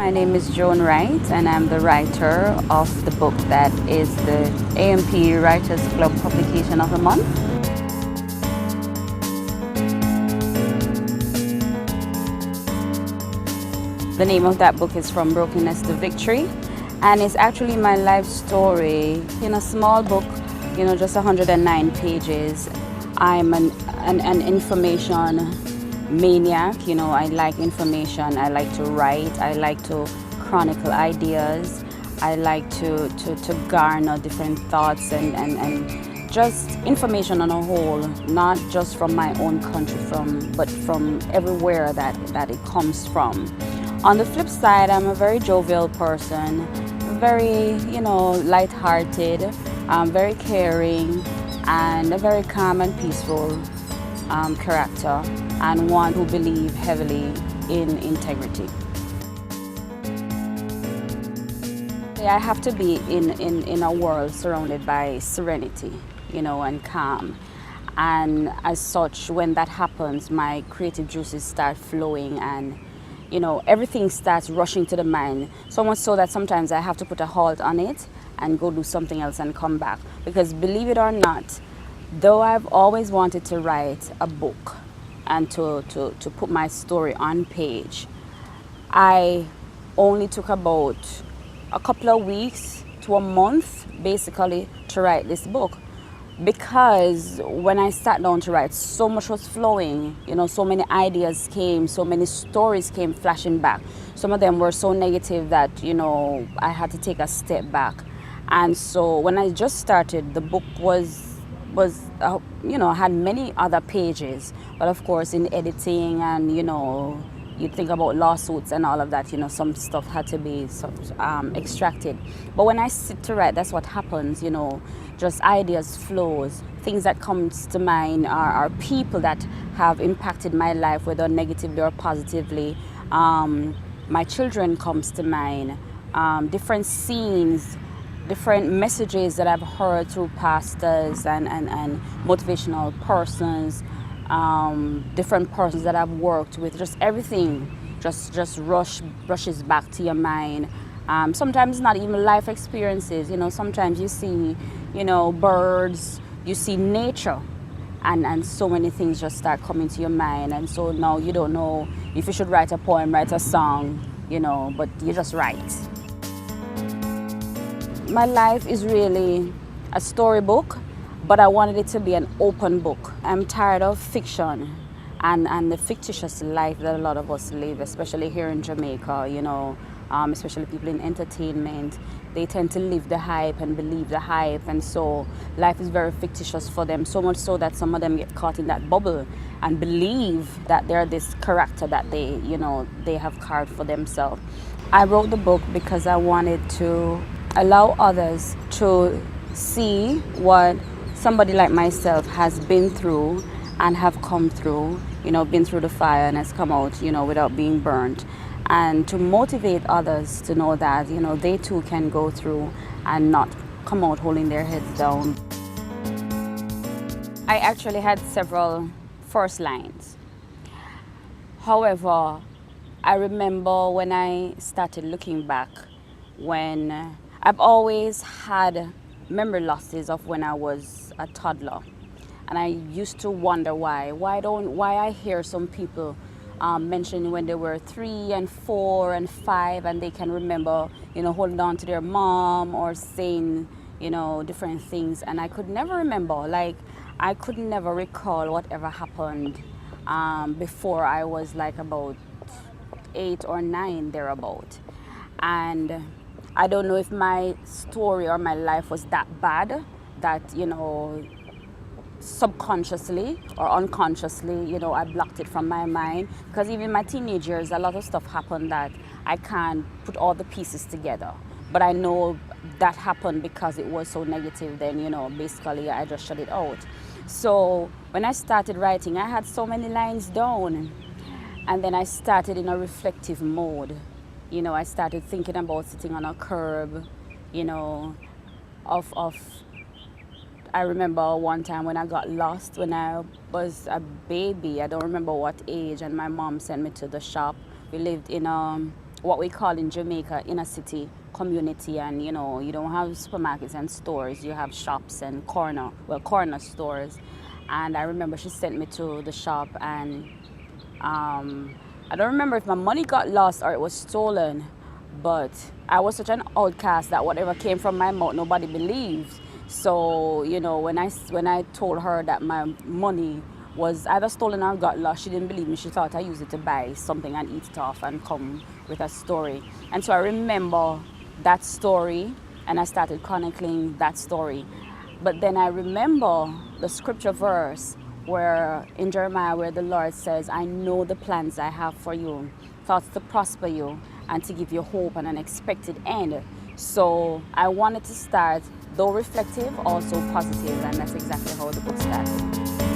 My name is Joan Wright, and I'm the writer of the book that is the AMP Writers Club Publication of the Month. The name of that book is From Brokenness to Victory, and it's actually my life story in a small book, just 109 pages. I'm an information maniac. I like information. I like to write. I like to chronicle ideas. I like to garner different thoughts and just information on a whole, not just from my own country, but from everywhere that it comes from. On the flip side, I'm a very jovial person, very, light-hearted, very caring, and a very calm and peaceful character, and one who believes heavily in integrity. I have to be in a world surrounded by serenity, and calm. And as such, when that happens, my creative juices start flowing and everything starts rushing to the mind, so much so that sometimes I have to put a halt on it and go do something else and come back. Because believe it or not, though I've always wanted to write a book and to put my story on page, I only took about a couple of weeks to a month basically to write this book. Because when I sat down to write, so much was flowing, so many ideas came, so many stories came flashing back. Some of them were so negative that, I had to take a step back. And so when I just started, the book was had many other pages. But of course, in editing and, you think about lawsuits and all of that, some stuff had to be extracted. But when I sit to write, that's what happens, just ideas flows. Things that comes to mind are people that have impacted my life, whether negatively or positively. My children comes to mind, different scenes, different messages that I've heard through pastors and motivational persons, different persons that I've worked with. Just everything just rushes back to your mind. Sometimes not even life experiences. Sometimes you see, birds, you see nature, and so many things just start coming to your mind. And so now you don't know if you should write a poem, write a song, but you just write. My life is really a storybook, but I wanted it to be an open book. I'm tired of fiction and the fictitious life that a lot of us live, especially here in Jamaica, especially people in entertainment. They tend to live the hype and believe the hype, and so life is very fictitious for them, so much so that some of them get caught in that bubble and believe that they're this character that they have carved for themselves. I wrote the book because I wanted to allow others to see what somebody like myself has been through and have come through, been through the fire and has come out, without being burned. And to motivate others to know that, they too can go through and not come out holding their heads down. I actually had several first lines. However, I remember when I started looking back, when I've always had memory losses of when I was a toddler. And I used to wonder why I hear some people mentioning when they were 3 and 4 and 5 and they can remember, holding on to their mom or saying, different things. And I could never remember, I could never recall whatever happened before I was about 8 or 9 thereabout. And I don't know if my story or my life was that bad that, subconsciously or unconsciously, I blocked it from my mind. Because even in my teenage years, a lot of stuff happened that I can't put all the pieces together. But I know that happened because it was so negative, then, basically I just shut it out. So when I started writing, I had so many lines down. And then I started in a reflective mode. I started thinking about sitting on a curb, I remember one time when I got lost when I was a baby. I don't remember what age, and my mom sent me to the shop. We lived in a what we call in Jamaica inner city community, and you don't have supermarkets and stores, you have shops and corner stores. And I remember she sent me to the shop, and I don't remember if my money got lost or it was stolen, but I was such an outcast that whatever came from my mouth nobody believed. So when I told her that my money was either stolen or got lost, she didn't believe me. She thought I used it to buy something and eat it off and come with a story. And so I remember that story, and I started chronicling that story. But then I remember the scripture verse where in Jeremiah, where the Lord says, I know the plans I have for you, thoughts to prosper you and to give you hope and an expected end. So I wanted to start, though reflective, also positive, and that's exactly how the book started.